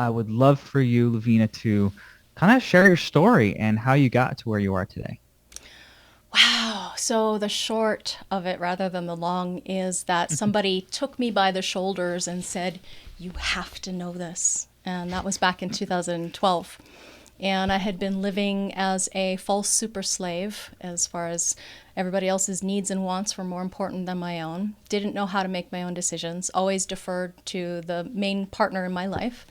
I would love for you, Laveena, to kind of share your story and how you got to where you are today. Wow. So the short of it, rather than the long, is that somebody took me by the shoulders and said, "You have to know this." And that was back in 2012. And I had been living as a false super slave, as far as everybody else's needs and wants were more important than my own. Didn't know how to make my own decisions, always deferred to the main partner in my life,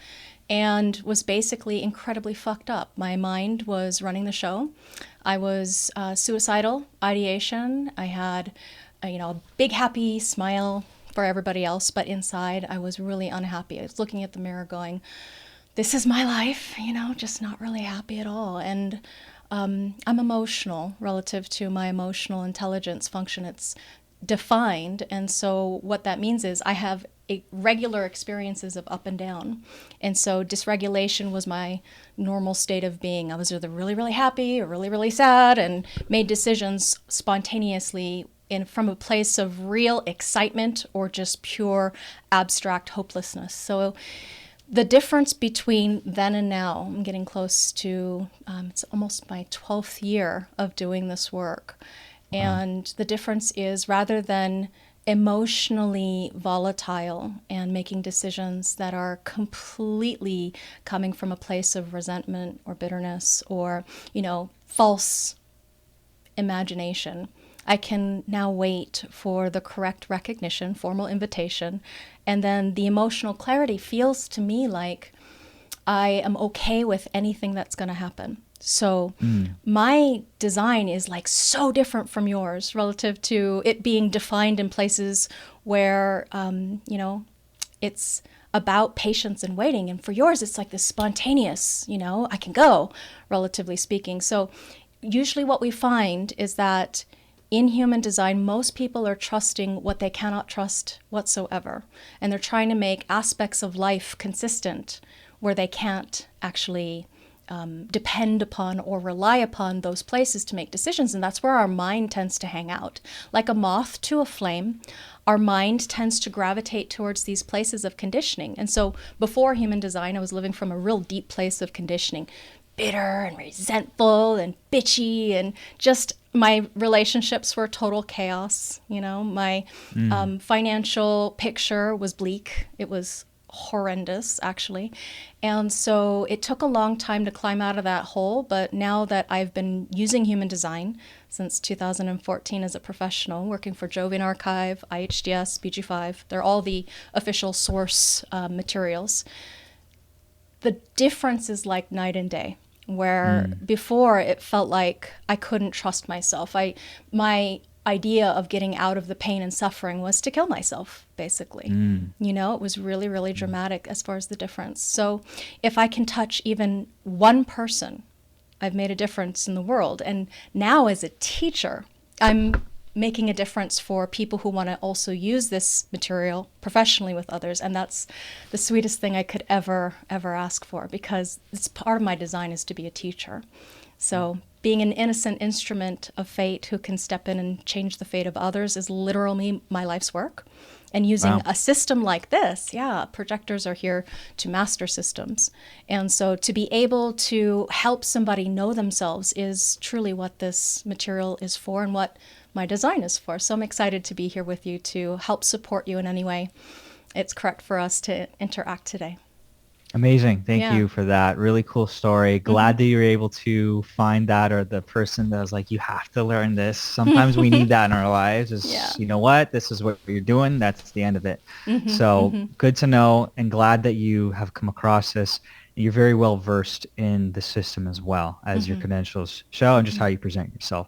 and was basically incredibly fucked up. My mind was running the show. I was suicidal ideation. I had, a big happy smile for everybody else, but inside I was really unhappy. I was looking at the mirror going, this is my life, just not really happy at all. And I'm emotional relative to my emotional intelligence function. It's defined. And so what that means is I have regular experiences of up and down. And so dysregulation was my normal state of being. I was either really, really happy or really, really sad, and made decisions spontaneously from a place of real excitement or just pure abstract hopelessness. So the difference between then and now, I'm getting close to, it's almost my 12th year of doing this work. Wow. And the difference is, rather than emotionally volatile and making decisions that are completely coming from a place of resentment or bitterness or, false imagination, I can now wait for the correct recognition, formal invitation, and then the emotional clarity feels to me like I am okay with anything that's going to happen. So Mm. my design is like so different from yours relative to it being defined in places where, it's about patience and waiting. And for yours, it's like this spontaneous, I can go, relatively speaking. So usually what we find is that in human design, most people are trusting what they cannot trust whatsoever. And they're trying to make aspects of life consistent where they can't actually depend upon or rely upon those places to make decisions. And that's where our mind tends to hang out. Like a moth to a flame, our mind tends to gravitate towards these places of conditioning. And so before human design, I was living from a real deep place of conditioning, bitter and resentful and bitchy, and just my relationships were total chaos. My Mm. financial picture was bleak. It was horrendous, actually. And so it took a long time to climb out of that hole. But now that I've been using human design since 2014 as a professional, working for Jovian Archive, IHDS, BG5, they're all the official source materials. The difference is like night and day. Where Mm. before it felt like I couldn't trust myself. My idea of getting out of the pain and suffering was to kill myself, basically. Mm. It was really, really dramatic as far as the difference. So if I can touch even one person, I've made a difference in the world. And now as a teacher, I'm making a difference for people who want to also use this material professionally with others. And that's the sweetest thing I could ever ask for, because it's part of my design is to be a teacher. So being an innocent instrument of fate who can step in and change the fate of others is literally my life's work. And using Wow. a system like this, yeah, projectors are here to master systems. And so to be able to help somebody know themselves is truly what this material is for and what my design is for. So I'm excited to be here with you to help support you in any way it's correct for us to interact today. Amazing. Thank Yeah. you for that. Really cool story. Mm-hmm. Glad that you were able to find that, or the person that was like, you have to learn this. Sometimes we need that in our lives Yeah. is, you know what, this is what you're doing. That's the end of it. Mm-hmm. So Mm-hmm. good to know, and glad that you have come across this. You're very well versed in the system as well as your Mm-hmm. credentials show and just Mm-hmm. how you present yourself.